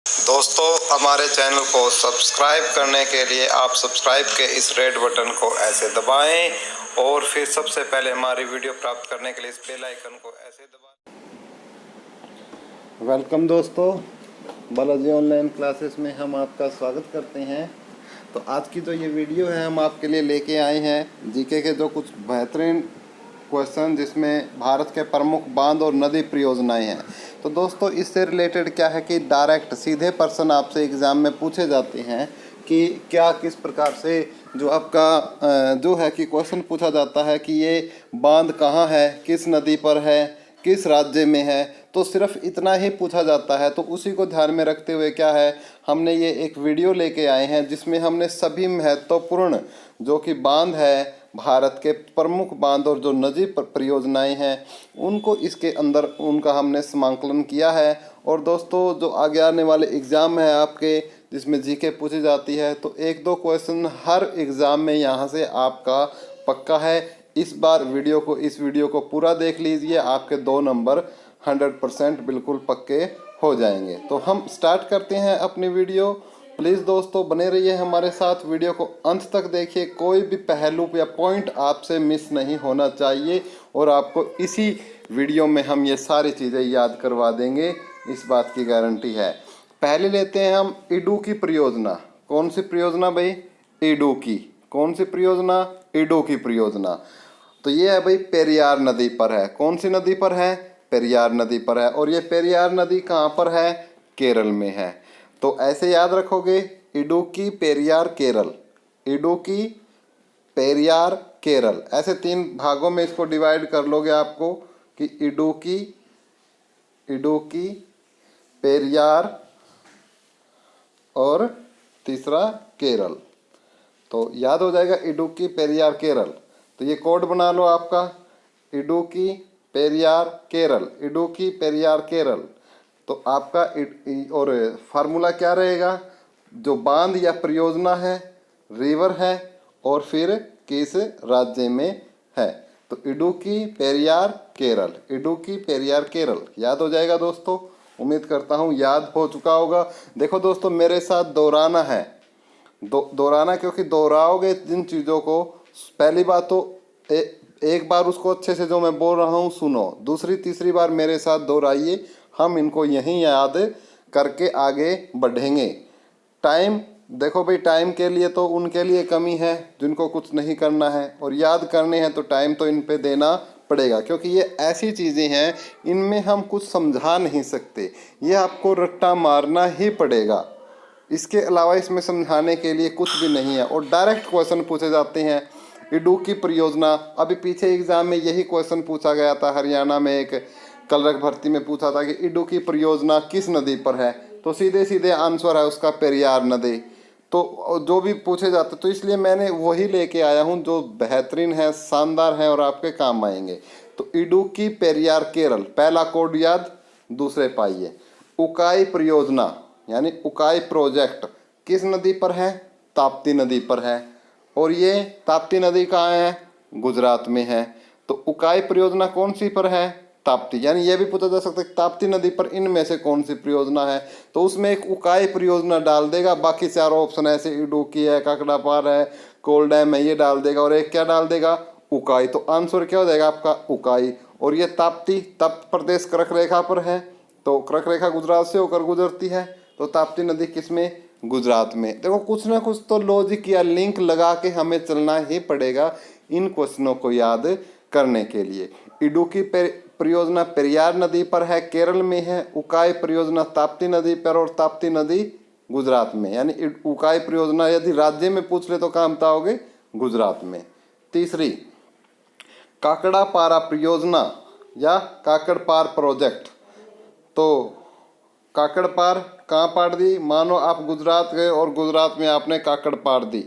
दोस्तों, हमारे चैनल को सब्सक्राइब करने के लिए आप सब्सक्राइब के इस रेड बटन को ऐसे दबाएं और फिर सबसे पहले हमारी वीडियो प्राप्त करने के लिए इस बेल आइकन को ऐसे दबाएं। वेलकम दोस्तों, बालाजी ऑनलाइन क्लासेस में हम आपका स्वागत करते हैं। तो आज की जो ये वीडियो है हम आपके लिए लेके आए हैं जीके के जो कुछ बेहतरीन क्वेश्चन जिसमें भारत के प्रमुख बांध और नदी परियोजनाएं हैं। तो दोस्तों, इससे रिलेटेड क्या है कि डायरेक्ट सीधे पर्सन आपसे एग्ज़ाम में पूछे जाते हैं कि क्या किस प्रकार से जो आपका जो है कि क्वेश्चन पूछा जाता है कि ये बांध कहाँ है, किस नदी पर है, किस राज्य में है। तो सिर्फ इतना ही पूछा जाता है। तो उसी को ध्यान में रखते हुए क्या है, हमने ये एक वीडियो लेके आए हैं जिसमें हमने सभी महत्वपूर्ण जो कि बांध है, भारत के प्रमुख बांध और जो नदी परियोजनाएं हैं उनको इसके अंदर उनका हमने समाकलन किया है। और दोस्तों, जो आगे आने वाले एग्ज़ाम है आपके जिसमें जीके पूछी जाती है, तो एक दो क्वेश्चन हर एग्ज़ाम में यहाँ से आपका पक्का है। इस बार इस वीडियो को पूरा देख लीजिए, आपके 2 नंबर 100% बिल्कुल पक्के हो जाएंगे। तो हम स्टार्ट करते हैं अपनी वीडियो। प्लीज़ दोस्तों, बने रहिए हमारे साथ, वीडियो को अंत तक देखिए। कोई भी पहलू या पॉइंट आपसे मिस नहीं होना चाहिए और आपको इसी वीडियो में हम ये सारी चीज़ें याद करवा देंगे, इस बात की गारंटी है। पहले लेते हैं हम इडुक्की परियोजना। कौन सी परियोजना भाई? इडुक्की। कौन सी परियोजना? इडुक्की परियोजना। तो ये है भाई पेरियार नदी पर है। कौन सी नदी पर है? पेरियार नदी पर है। और ये पेरियार नदी कहाँ पर है? केरल में है। तो ऐसे याद रखोगे, इडुक्की, पेरियार, केरल। इडुक्की, पेरियार, केरल, ऐसे 3 भागों में इसको डिवाइड कर लोगे आपको कि इडुक्की, पेरियार और तीसरा केरल। तो याद हो जाएगा इडुक्की, पेरियार, केरल। तो ये कोड बना लो आपका, इडुक्की, पेरियार, केरल। इडुक्की, पेरियार, केरल। तो आपका और फार्मूला क्या रहेगा? जो बांध या परियोजना है, रिवर है और फिर किस राज्य में है। तो इडुक्की, पेरियार, केरल। इडुक्की, पेरियार, केरल याद हो जाएगा दोस्तों। उम्मीद करता हूँ याद हो चुका होगा। देखो दोस्तों, मेरे साथ दोहराना है, दोहराना, क्योंकि दोहराओगे जिन चीज़ों को, पहली बात तो एक बार उसको अच्छे से जो मैं बोल रहा हूँ सुनो, दूसरी तीसरी बार मेरे साथ दोहराइए। हम इनको यहीं याद करके आगे बढ़ेंगे। टाइम देखो भाई, टाइम के लिए तो उनके लिए कमी है जिनको कुछ नहीं करना है, और याद करने हैं तो टाइम तो इन पे देना पड़ेगा, क्योंकि ये ऐसी चीज़ें हैं इनमें हम कुछ समझा नहीं सकते, ये आपको रट्टा मारना ही पड़ेगा। इसके अलावा इसमें समझाने के लिए कुछ भी नहीं है और डायरेक्ट क्वेश्चन पूछे जाते हैं। इडुक्की परियोजना, अभी पीछे एग्जाम में यही क्वेश्चन पूछा गया था, हरियाणा में एक क्लर्क भर्ती में पूछा था कि इडुक्की परियोजना किस नदी पर है। तो सीधे सीधे आंसर है उसका पेरियार नदी। तो जो भी पूछे जाते, तो इसलिए मैंने वही लेके आया हूँ जो बेहतरीन है, शानदार है और आपके काम आएंगे। तो इडुक्की, पेरियार, केरल, पहला कोड याद। दूसरे पाइए, उकाई परियोजना यानी उकाई प्रोजेक्ट किस नदी पर है? ताप्ती नदी पर है। और ये ताप्ती नदी कहाँ है? गुजरात में है। तो उकाई परियोजना कौन सी पर है? ताप्ती। यानी ये भी पूछा जा सकता है ताप्ती नदी पर इनमें से कौन सी परियोजना है, तो उसमें एक उकाई परियोजना डाल देगा। बाकी 4 ऑप्शन ऐसे इडुक्की है, काकड़ा पार है, कोल डैम है, ये डाल देगा और एक क्या डाल देगा? उकाई। तो आंसर क्या हो जाएगा आपका? उकाई। और ये ताप्ती, तप्त प्रदेश कर्क रेखा पर है, तो कर्क रेखा गुजरात से होकर गुजरती है। तो ताप्ती नदी किस में? गुजरात में। देखो, कुछ ना कुछ तो लॉजिक या लिंक लगा के हमें चलना ही पड़ेगा इन क्वेश्चनों को याद करने के लिए। इडुक्की परियोजना पेरियार नदी पर है, केरल में है। उकाई परियोजना ताप्ती नदी पर और ताप्ती नदी गुजरात में। यानी उकाई परियोजना यदि राज्य में पूछ ले तो कहाँ बताओगे? गुजरात में। तीसरी, काकड़ा पारा परियोजना या काकड़ पार प्रोजेक्ट। तो काकड़ पार कहाँ पार दी? मानो आप गुजरात गए और गुजरात में आपने काकड़ पार दी,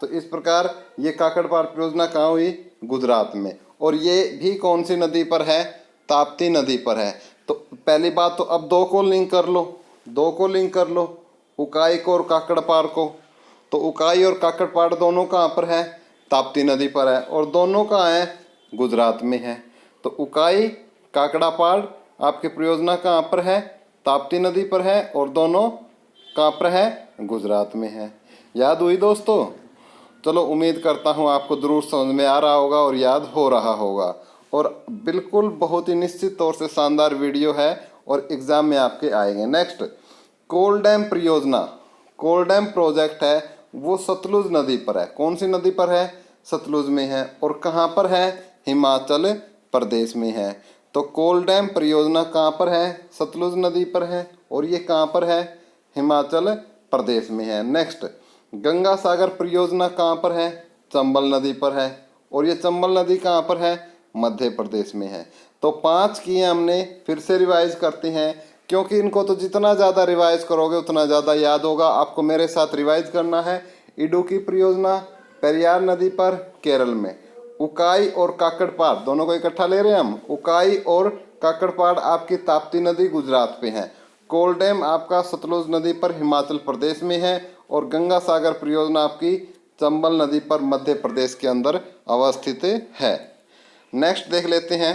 तो इस प्रकार ये काकड़ पार परियोजना कहाँ हुई? गुजरात में। और ये भी कौन सी नदी पर है? ताप्ती नदी पर है। तो पहली बात तो अब 2 को लिंक कर लो, 2 को लिंक कर लो, उकाई को और काकड़ पार को। तो उकाई और काकड़ पार दोनों कहाँ पर है? ताप्ती नदी पर है। और दोनों कहाँ है? गुजरात में है। तो उकाई, काकड़ा पार आपकी परियोजना कहाँ पर है? ताप्ती नदी पर है और दोनों कहाँ पर है, गुजरात में है। याद हुई दोस्तों? चलो उम्मीद करता हूँ आपको ज़रूर समझ में आ रहा होगा और याद हो रहा होगा। और बिल्कुल बहुत ही निश्चित तौर से शानदार वीडियो है और एग्ज़ाम में आपके आएंगे। नेक्स्ट, कोल डैम परियोजना, कोल डैम प्रोजेक्ट है वो सतलुज नदी पर है। कौन सी नदी पर है? सतलुज में है। और कहाँ पर है? हिमाचल प्रदेश में है। तो कोल डैम परियोजना कहाँ पर है? सतलुज नदी पर है। और ये कहाँ पर है? हिमाचल प्रदेश में है। नेक्स्ट, गंगा सागर परियोजना कहाँ पर है? चंबल नदी पर है। और ये चंबल नदी कहाँ पर है? मध्य प्रदेश में है। तो 5 किए हमने, फिर से रिवाइज करते हैं क्योंकि इनको तो जितना ज़्यादा रिवाइज करोगे उतना ज़्यादा याद होगा। आपको मेरे साथ रिवाइज करना है। इडुक्की परियोजना पेरियार नदी पर केरल में। उकाई और काकड़पाड़ दोनों को इकट्ठा ले रहे हैं हम। उकाई और काकड़पाड़ आपकी ताप्ती नदी गुजरात पे है। कोल डैम आपका सतलुज नदी पर हिमाचल प्रदेश में है। और गंगा सागर परियोजना आपकी चंबल नदी पर मध्य प्रदेश के अंदर अवस्थित है। नेक्स्ट देख लेते हैं।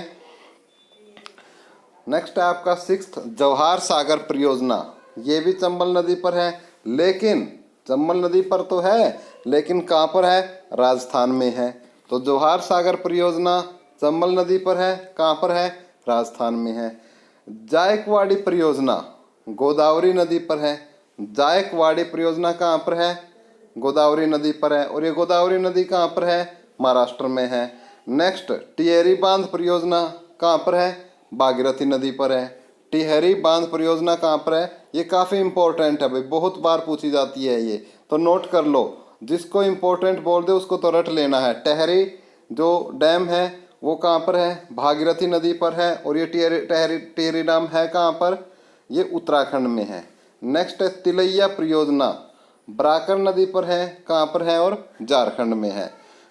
नेक्स्ट है आपका 6th जवाहर सागर परियोजना। ये भी चंबल नदी पर है, लेकिन चंबल नदी पर तो है लेकिन कहाँ पर है? राजस्थान में है। तो जवाहर सागर परियोजना चंबल नदी पर है, कहाँ पर है? राजस्थान में है। जायकवाड़ी परियोजना गोदावरी नदी पर है। जायकवाड़ी परियोजना कहाँ पर है? गोदावरी नदी पर है। और ये गोदावरी नदी कहाँ पर है? महाराष्ट्र में है। नेक्स्ट, टिहरी बांध परियोजना कहाँ पर है? भागीरथी नदी पर है। टिहरी बांध परियोजना कहाँ पर है? ये काफ़ी इंपॉर्टेंट है भाई, बहुत बार पूछी जाती है ये, तो नोट कर लो। जिसको इंपॉर्टेंट बोल दे उसको तो रट लेना है। टिहरी जो डैम है वो कहाँ पर है? भागीरथी नदी पर है। और ये टिहरी डैम है कहाँ पर? ये उत्तराखंड में है। नेक्स्ट है तिलैया परियोजना, बराकर नदी पर है, कहाँ पर है? और झारखंड में है।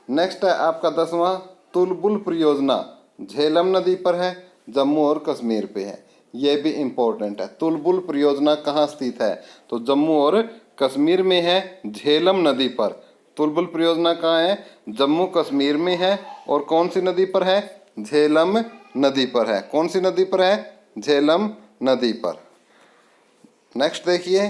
नेक्स्ट है आपका 10वां तुलबुल परियोजना, झेलम नदी पर है, जम्मू और कश्मीर पे है। ये भी इम्पोर्टेंट है। तुलबुल परियोजना कहाँ स्थित है? तो जम्मू और कश्मीर में है, झेलम नदी पर। तुलबुल परियोजना कहाँ है? जम्मू कश्मीर में है। और कौन सी नदी पर है? झेलम नदी पर है। कौन सी नदी पर है? झेलम नदी पर। नेक्स्ट देखिए,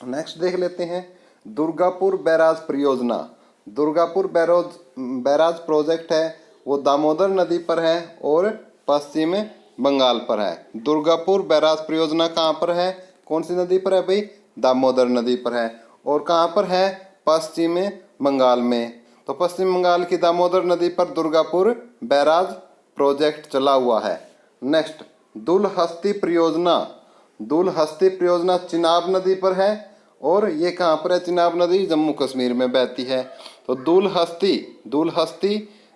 नेक्स्ट देख लेते हैं दुर्गापुर बैराज परियोजना। दुर्गापुर बैराज प्रोजेक्ट है वो दामोदर नदी पर है और पश्चिम बंगाल पर है। दुर्गापुर बैराज परियोजना कहाँ पर है? कौन सी नदी पर है भाई? दामोदर नदी पर है। और कहाँ पर है? पश्चिम बंगाल में। तो पश्चिम बंगाल की दामोदर नदी पर दुर्गापुर बैराज प्रोजेक्ट चला हुआ है। नेक्स्ट, दुलहस्ती परियोजना। दुलहस्ती परियोजना चिनाब नदी पर है। और ये कहाँ पर है? चिनाब नदी जम्मू कश्मीर में बहती है। तो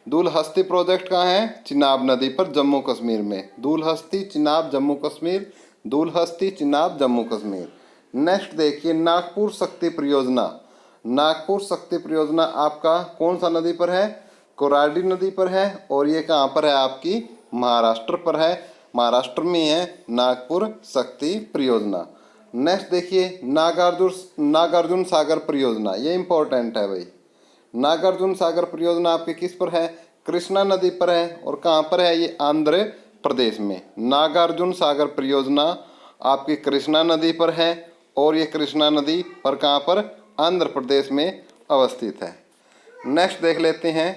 दुलहस्ती प्रोजेक्ट कहाँ है? चिनाब नदी पर, जम्मू कश्मीर में। दुलहस्ती चिनाब जम्मू कश्मीर, दुलहस्ती चिनाब जम्मू कश्मीर। नेक्स्ट देखिए नागपुर शक्ति परियोजना। नागपुर शक्ति परियोजना आपका कौन सा नदी पर है? कोराडी नदी पर है। और ये कहाँ पर है? आपकी महाराष्ट्र पर है, महाराष्ट्र में है नागपुर शक्ति परियोजना। नेक्स्ट देखिए नागार्जुन सागर परियोजना। ये इंपॉर्टेंट है भाई। नागार्जुन सागर परियोजना आपकी किस पर है? कृष्णा नदी पर है। और कहाँ पर है? ये आंध्र प्रदेश में। नागार्जुन सागर परियोजना आपकी कृष्णा नदी पर है। और ये कृष्णा नदी पर कहाँ पर? आंध्र प्रदेश में अवस्थित है। नेक्स्ट देख लेते हैं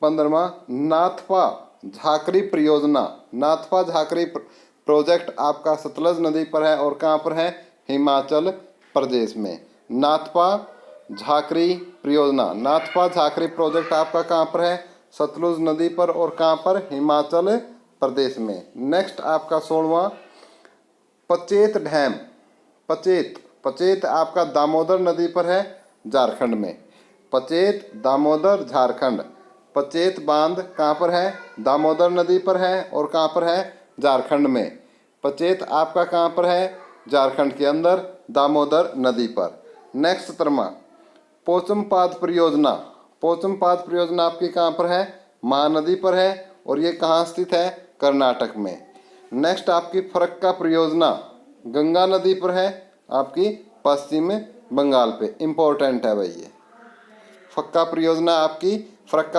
15वां नाथपा झाकरी परियोजना। नाथपा झाकरी प्रोजेक्ट आपका सतलज नदी पर है। और कहाँ पर है? हिमाचल प्रदेश में। नाथपा झाकरी परियोजना, नाथपा झाकरी प्रोजेक्ट आपका कहाँ पर है? सतलुज नदी पर। और कहाँ पर? हिमाचल प्रदेश में। नेक्स्ट आपका 16वां पचेत डैम। पचेत आपका दामोदर नदी पर है, झारखंड में। पचेत दामोदर झारखंड। पचेत बांध कहाँ पर है? दामोदर नदी पर है। और कहाँ पर है? झारखंड में। पचेत आपका कहाँ पर है? झारखंड के अंदर, दामोदर नदी पर। नेक्स्ट 17वां पोचमपाद परियोजना। पोचमपाद परियोजना आपकी कहाँ पर है? महानदी पर है। और ये कहाँ स्थित है? कर्नाटक में। नेक्स्ट आपकी फरक्का परियोजना गंगा नदी पर है, आपकी पश्चिम बंगाल पे। इम्पोर्टेंट है भाई ये। फरक्का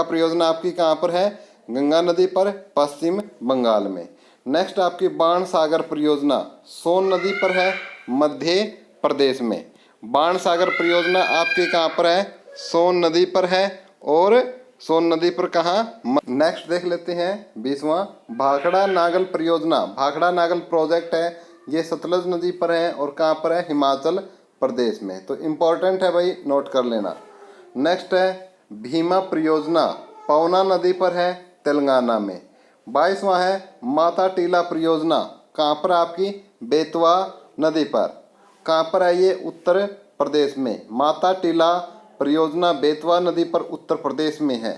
परियोजना आपकी कहाँ पर है? गंगा नदी पर, पश्चिम बंगाल में। नेक्स्ट आपकी बाण सागर परियोजना सोन नदी पर है, मध्य प्रदेश में। बाण सागर परियोजना आपके कहाँ पर है? सोन नदी पर है। और सोन नदी पर कहाँ? नेक्स्ट देख लेते हैं 20वां भाखड़ा नागल परियोजना। भाखड़ा नागल प्रोजेक्ट है, ये सतलज नदी पर है और कहाँ पर है? हिमाचल प्रदेश में। तो इम्पोर्टेंट है भाई, नोट कर लेना। नेक्स्ट है भीमा परियोजना, पवना नदी पर है, तेलंगाना में। 22वां है माता टीला परियोजना, कहाँ पर? आपकी बेतवा नदी पर। कहाँ पर है ये? उत्तर प्रदेश में। माता टीला परियोजना बेतवा नदी पर उत्तर प्रदेश में है।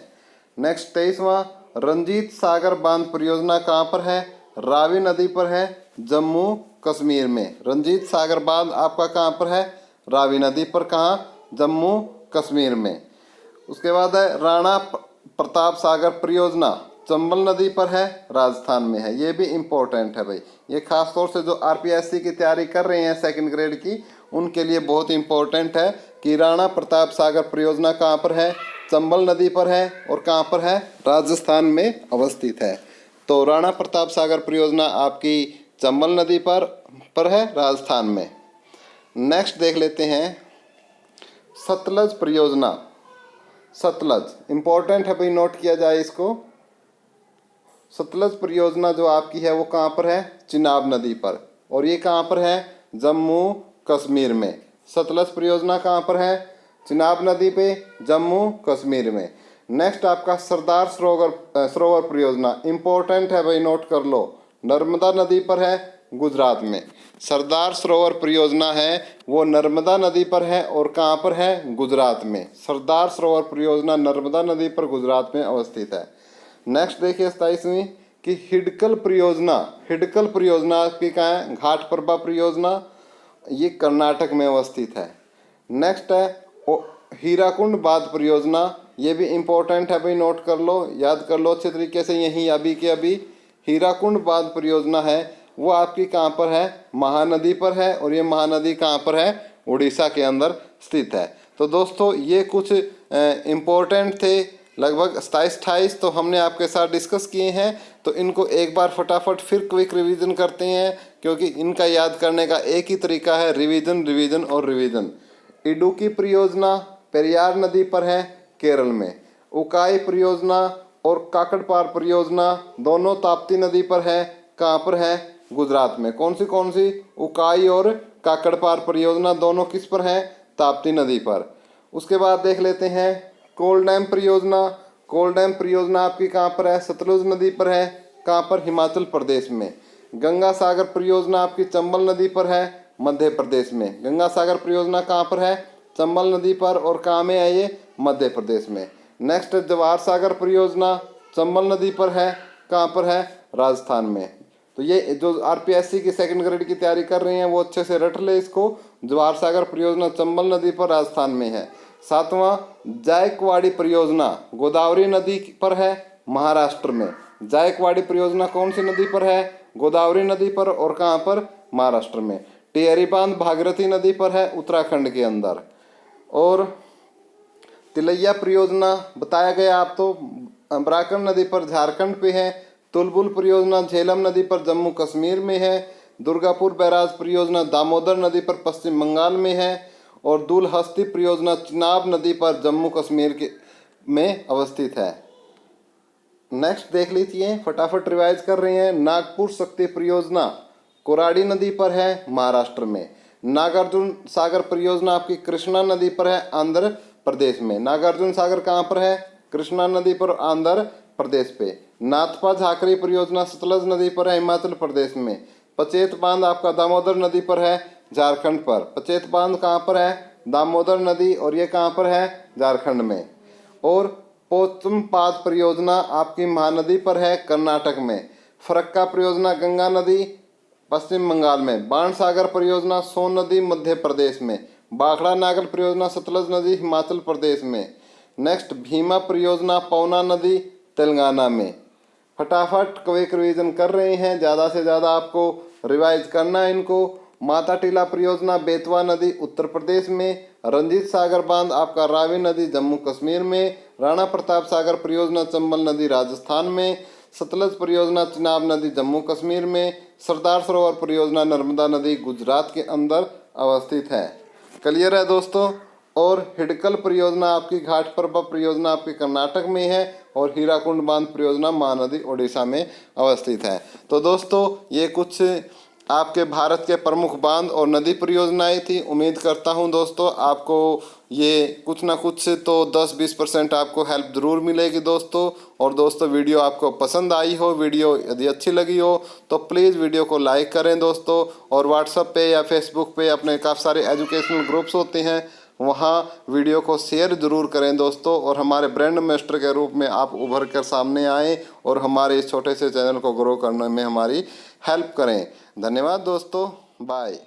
नेक्स्ट 23वां रंजीत सागर बांध परियोजना कहाँ पर है? रावी नदी पर है, जम्मू कश्मीर में। रंजीत सागर बांध आपका कहाँ पर है? रावी नदी पर। कहाँ? जम्मू कश्मीर में। उसके बाद है राणा प्रताप सागर परियोजना, चंबल नदी पर है, राजस्थान में है। ये भी इम्पोर्टेंट है भाई, ये खास तौर से जो आरपीएससी की तैयारी कर रहे हैं सेकंड ग्रेड की, उनके लिए बहुत इम्पोर्टेंट है कि राणा प्रताप सागर परियोजना कहाँ पर है? चंबल नदी पर है और कहाँ पर है? राजस्थान में अवस्थित है। तो राणा प्रताप सागर परियोजना आपकी चंबल नदी पर है, राजस्थान में। नेक्स्ट देख लेते हैं सतलज परियोजना। सतलज इम्पोर्टेंट है भाई, नोट किया जाए इसको। सतलज परियोजना जो आपकी है वो कहाँ पर है? चिनाब नदी पर। और ये कहाँ पर है? जम्मू कश्मीर में। सतलज परियोजना कहाँ पर है? चिनाब नदी पे, जम्मू कश्मीर में। नेक्स्ट आपका सरदार सरोवर परियोजना, इम्पोर्टेंट है भाई, नोट कर लो। नर्मदा नदी पर है, गुजरात में। सरदार सरोवर परियोजना है वो नर्मदा नदी पर है और कहाँ पर है? गुजरात में। सरदार सरोवर परियोजना नर्मदा नदी पर, गुजरात में अवस्थित है। नेक्स्ट देखिए 27वीं कि हिडकल परियोजना। हिडकल परियोजना आपकी कहाँ है? घाट प्रभा परियोजना, ये कर्नाटक में अवस्थित है। नेक्स्ट है हीराकुंड बांध परियोजना, ये भी इम्पोर्टेंट है भाई, नोट कर लो, याद कर लो अच्छे तरीके से। यहीं अभी के अभी हीराकुंड बांध परियोजना है वो आपकी कहाँ पर है? महानदी पर है। और ये महानदी कहाँ पर है? उड़ीसा के अंदर स्थित है। तो दोस्तों ये कुछ इम्पोर्टेंट थे, लगभग 27-28 तो हमने आपके साथ डिस्कस किए हैं। तो इनको एक बार फटाफट फिर क्विक रिवीजन करते हैं, क्योंकि इनका याद करने का एक ही तरीका है, रिवीजन रिवीजन और रिवीजन। इडुक्की परियोजना पेरियार नदी पर है, केरल में। उकाई परियोजना और काकड़पार परियोजना दोनों ताप्ती नदी पर है, कहाँ पर है? गुजरात में। कौन सी? उकाई और काकड़पार परियोजना दोनों किस पर है? ताप्ती नदी पर। उसके बाद देख लेते हैं कोल डैम परियोजना। कोल डैम परियोजना आपकी कहाँ पर है? सतलुज नदी पर है, कहाँ पर? हिमाचल प्रदेश में। गंगा सागर परियोजना आपकी चंबल नदी पर है, मध्य प्रदेश में। गंगा सागर परियोजना कहाँ पर है? चंबल नदी पर। और कहाँ में है ये? मध्य प्रदेश में। नेक्स्ट जवाहर सागर परियोजना चंबल नदी पर है, कहाँ पर है? राजस्थान में। तो ये जो आरपीएससी की सेकंड ग्रेड की तैयारी कर रहे हैं वो अच्छे से रट ले इसको। जवाहर सागर परियोजना चंबल नदी पर, राजस्थान में है। 7वां जायकवाड़ी परियोजना गोदावरी नदी पर है, महाराष्ट्र में। जायकवाड़ी परियोजना कौन सी नदी पर है? गोदावरी नदी पर। और कहाँ पर? महाराष्ट्र में। टिहरी बांध भागीरथी नदी पर है, उत्तराखंड के अंदर। और तिलैया परियोजना बताया गया आप तो, बराकन नदी पर, झारखंड पे है। तुलबुल परियोजना झेलम नदी पर, जम्मू कश्मीर में है। दुर्गापुर बैराज परियोजना दामोदर नदी पर, पश्चिम बंगाल में है। और दूलहस्ती परियोजना चिनाब नदी पर, जम्मू कश्मीर के में अवस्थित है। नेक्स्ट देख लीजिए, फटाफट रिवाइज कर रहे हैं। नागपुर शक्ति परियोजना कोराडी नदी पर है, महाराष्ट्र में। नागार्जुन सागर परियोजना आपकी कृष्णा नदी पर है, आंध्र प्रदेश में। नागार्जुन सागर कहाँ पर है? कृष्णा नदी पर, आंध्र प्रदेश पे। नाथपा झाकरी परियोजना सतलज नदी पर है, हिमाचल प्रदेश में। पचेत बांध आपका दामोदर नदी पर है, झारखंड पर। पचेत बांध कहाँ पर है? दामोदर नदी। और ये कहाँ पर है? झारखंड में। और पोचमपाद परियोजना आपकी महानदी पर है, कर्नाटक में। फरक्का परियोजना गंगा नदी, पश्चिम बंगाल में। बाण सागर परियोजना सोन नदी, मध्य प्रदेश में। भाखड़ा नागल परियोजना सतलज नदी, हिमाचल प्रदेश में। नेक्स्ट भीमा परियोजना पवना नदी, तेलंगाना में। फटाफट क्विक रिवीजन कर रहे हैं, ज़्यादा से ज़्यादा आपको रिवाइज करना है इनको। माता टीला परियोजना बेतवा नदी, उत्तर प्रदेश में। रंजीत सागर बांध आपका रावी नदी, जम्मू कश्मीर में। राणा प्रताप सागर परियोजना चंबल नदी, राजस्थान में। सतलज परियोजना चिनाब नदी जम्मू कश्मीर में, सरदार सरोवर परियोजना नर्मदा नदी गुजरात के अंदर अवस्थित है। क्लियर है दोस्तों। और हिडकल परियोजना आपकी घाट प्रभा परियोजना आपके कर्नाटक में है, और हीराकुंड बांध परियोजना महानदी ओडिशा में अवस्थित है। तो दोस्तों ये कुछ आपके भारत के प्रमुख बांध और नदी परियोजनाएं थी। उम्मीद करता हूं दोस्तों आपको ये कुछ ना कुछ तो 10-20% आपको हेल्प ज़रूर मिलेगी दोस्तों। और दोस्तों वीडियो आपको पसंद आई हो, वीडियो यदि अच्छी लगी हो तो प्लीज़ वीडियो को लाइक करें दोस्तों। और व्हाट्सएप पे या फेसबुक पे अपने काफ़ी सारे एजुकेशनल ग्रुप्स होते हैं, वहाँ वीडियो को शेयर ज़रूर करें दोस्तों। और हमारे ब्रांड एम्बेसडर के रूप में आप उभर कर सामने आएँ और हमारे इस छोटे से चैनल को ग्रो करने में हमारी हेल्प करें। धन्यवाद दोस्तों, बाय।